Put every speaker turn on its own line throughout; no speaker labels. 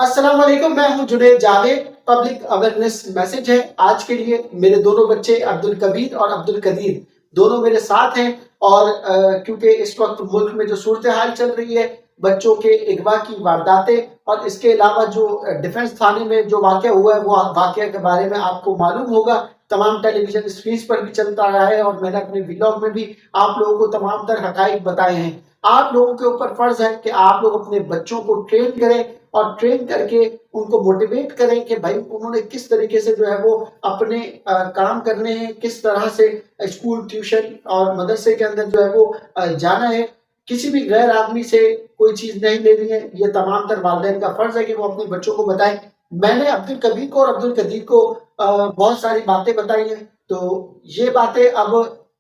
अस्सलाम वालेकुम, मैं हूं Junaid Javed. Public awareness message है आज के लिए। मेरे दोनों बच्चे अब्दुल कबीर और अब्दुल कदीर दोनों मेरे साथ हैं और क्योंकि इस वक्त मुल्क में जो सूरत हाल चल रही है, बच्चों के अगवा की वारदातें और इसके अलावा जो डिफेंस थाने में जो वाक़या हुआ है वो वाक़या के बारे में आपको मालूम होगा। तमाम टेलीविजन स्क्रीन पर भी चलता रहा है और मैंने अपने व्लॉग में भी आप लोगों को तमाम तर हकाइक बताए हैं। आप लोगों के ऊपर फर्ज है कि आप लोग अपने बच्चों को ट्रेन करें और ट्रेन करके उनको मोटिवेट करें कि भाई उन्होंने किस तरीके से जो है वो अपने काम करने हैं, किस तरह से स्कूल, ट्यूशन और मदरसे के अंदर जो है वो जाना है। किसी भी गैर आदमी से कोई चीज नहीं लेनी है। ये तमाम तर वालिदैन का फर्ज है कि वो अपने बच्चों को बताएं। मैंने अब्दुल कबीर को और अब्दुल कदीर को बहुत सारी बातें बताई हैं, तो ये बातें अब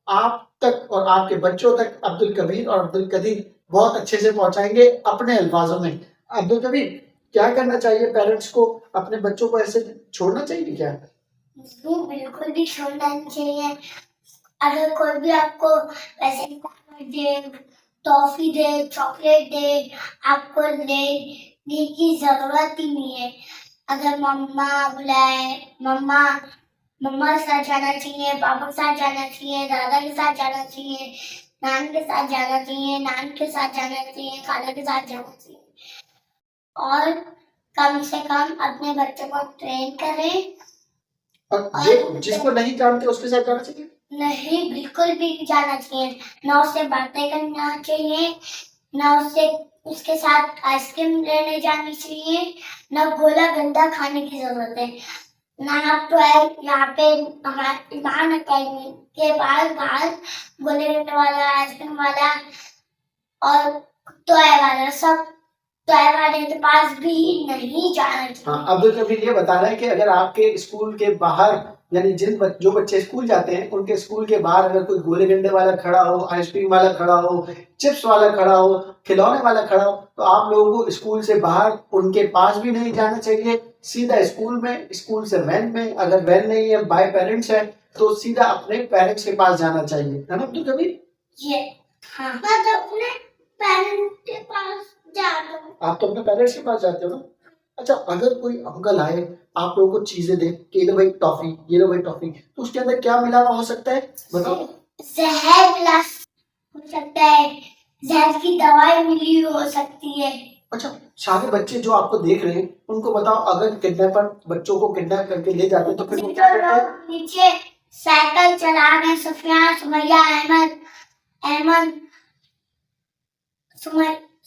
आप तक और आपके बच्चों तक अब्दुल कबीर और अब्दुल कदीर बहुत अच्छे से पहुंचाएंगे अपने अल्फाजों में। अब्दुल कबीर, क्या करना चाहिए पेरेंट्स को? अपने बच्चों को ऐसे छोड़ना चाहिए क्या?
जी, बिल्कुल भी छोड़ना नहीं चाहिए। अगर कोई भी आपको पैसे दे, टॉफी दे, चॉकलेट दे, आपको लेने की जरूरत ही नहीं है। अगर मम्मा बुलाए, मम्मा मम्मा के साथ जाना चाहिए, पापा के साथ जाना चाहिए, दादा के साथ जाना चाहिए, नान के साथ जाना चाहिए, नान के साथ जाना चाहिए, खाला के साथ जाना चाहिए। और कम से कम अपने बच्चों को ट्रेन करें।
और जिसको नहीं जानते उसके साथ जाना चाहिए?
नहीं, बिल्कुल भी नहीं जाना चाहिए। ना उससे बातें करना चाहिए, ना उसके साथ आइसक्रीम लेने जानी चाहिए, ना गोला गंदा खाने की जरूरत है। ना आप तो है यहाँ पे हमारे इमाम अकेडमी के पास बाहर गोले गंडे वाला, आइसक्रीम वाला और टॉय वाला सब टॉय वाले के पास भी नहीं जाना चाहिए।
हाँ, अब्दुल कबीर ये बता रहे हैं कि अगर आपके स्कूल के बाहर यानी जो बच्चे स्कूल जाते हैं उनके स्कूल के बाहर अगर कोई गोले गंडे वाला खड़ा हो, आइसक्रीम वाला खड़ा हो, चिप्स वाला खड़ा हो, खिलौने वाला खड़ा हो, तो आप लोगों को स्कूल से बाहर उनके पास भी नहीं जाना चाहिए। सीधा स्कूल में, स्कूल से वैन में, अगर वैन नहीं है बाय पेरेंट्स है तो सीधा अपने पेरेंट्स के पास जाना चाहिए, है ना अब्दुल कबीर?
ये हाँ, मैं तो अपने पेरेंट्स के पास जाता हूँ।
आप तो अपने पेरेंट्स के पास जाते हो ना? अच्छा, अगर कोई अंकल आए, आप लोगों को चीजें दे कि ये लो भाई टॉफी, ये लो भाई टॉफी, तो उसके अंदर क्या मिला हुआ हो सकता है बताओ?
जहर मिला हो सकता है, जहर की दवाई मिली हो सकती है।
अच्छा, सारे बच्चे जो आपको देख रहे हैं उनको बताओ, अगर किडनैपर बच्चों को किडनैप करके ले जाते हैं तो फिर वो क्या करते हैं?
नीचे साइकिल चला रहे सुफियान, सुमैया, अहमद अहमद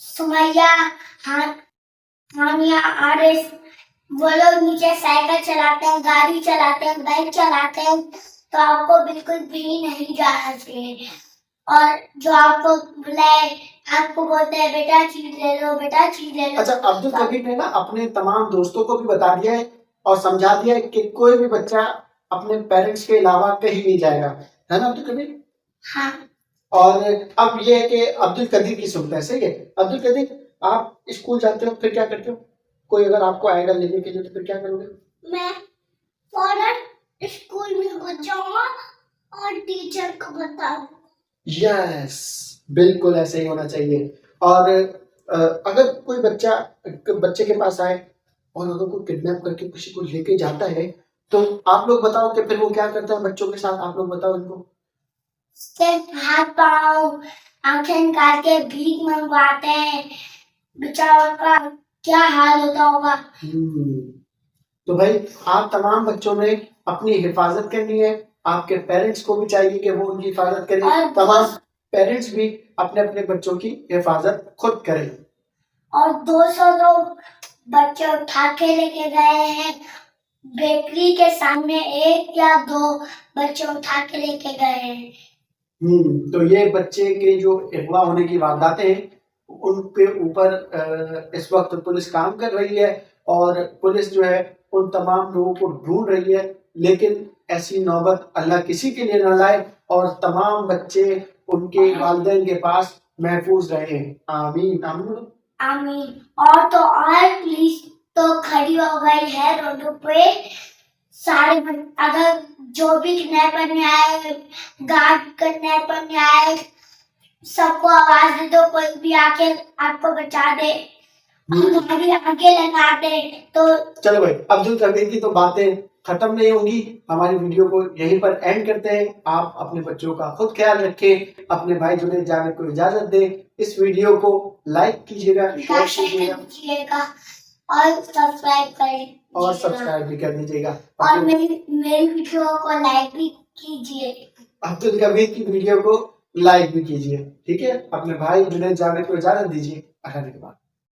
सुमैया, हाँ, हानिया, आरिस, वो लोग नीचे साइकिल चलाते हैं, गाड़ी चलाते हैं, बाइक चलाते हैं, तो आपको बिल्कुल भी नहीं जाना चाहिए। और जो आपको बुलाए, आपको बोलते हैं बेटा चीज ले लो, बेटा चीज ले लो।
अच्छा, अब्दुल कबीर ने ना अपने तमाम दोस्तों को भी बता दिया है और समझा दिया है कि कोई भी बच्चा अपने पेरेंट्स के अलावा कहीं नहीं जाएगा, है ना अब्दुल कबीर?
हाँ।
और अब ये है कि अब्दुल कदीर की सुनता है, सही है। अब्दुल कदीर, आप स्कूल जाते हो फिर क्या करते हो? कोई अगर आपको आएगा लेने के लिए तो फिर क्या करोगे?
मैं फौरन स्कूल में घुस जाऊंगा और टीचर को बताऊंगा।
यस, बिल्कुल ऐसे ही होना चाहिए। और अगर कोई बच्चे के पास आए और अगर कोई किडनैप करके किसी को लेके जाता है तो आप लोग बताओ कि फिर वो क्या करता है बच्चों के साथ? आप लोग बताओ इनको।
सिर्फ हाथ पाँव आंखें निकाल के भीख मंगवाते हैं। बेचारा का क्या हाल होता होगा।
तो भाई, आप तमाम बच्चों ने अपनी हिफाजत करनी है। आपके पेरेंट्स को भी चाहिए कि वो उनकी हिफाजत करें। तमाम पेरेंट्स भी अपने अपने बच्चों की हिफाजत खुद करें।
और 200 लोग बच्चे उठा के लेके गए हैं। बेकरी के सामने 1 या 2 बच्चे उठा के लेके गए हैं।
तो ये बच्चे के जो अगवा होने की वारदातें हैं उनके ऊपर इस वक्त पुलिस काम कर रही है और पुलिस जो है उन तमाम लोगों को ढूंढ रही है, लेकिन ऐसी नौबत अल्लाह किसी के लिए न लाए और तमाम बच्चे उनके वालिदैन के पास महफूज रहे। आमीन आमीन
आमीन। और तो और पुलिस तो खड़ी हो गई है रोडों पे। सारे अगर जो भी किडनैपर नहीं आए, गार्ड किडनैपर नहीं आए, सबको आवाज दे दो, कोई भी आके आपको बचा दे। हम आगे आगे लगा दे तो
चलो भाई, अब्दुल कबीर की तो बातें खत्म नहीं होंगी, हमारी वीडियो को यहीं पर एंड करते हैं। आप अपने बच्चों का खुद ख्याल रखें, अपने भाई जुनैद जावेद को इजाजत दें। इस वीडियो को लाइक कीजिएगा, शेयर कीजिएगा
कीजिएगा और सब्सक्राइब करें
और सब्सक्राइब भी कर दीजिएगा।
और मेरी वीडियो को लाइक भी कीजिए,
अब्दुल कबीर की वीडियो को लाइक भी कीजिए। ठीक है, अपने भाई जुनैद जावेद को इजाजत दीजिए। आने के बाद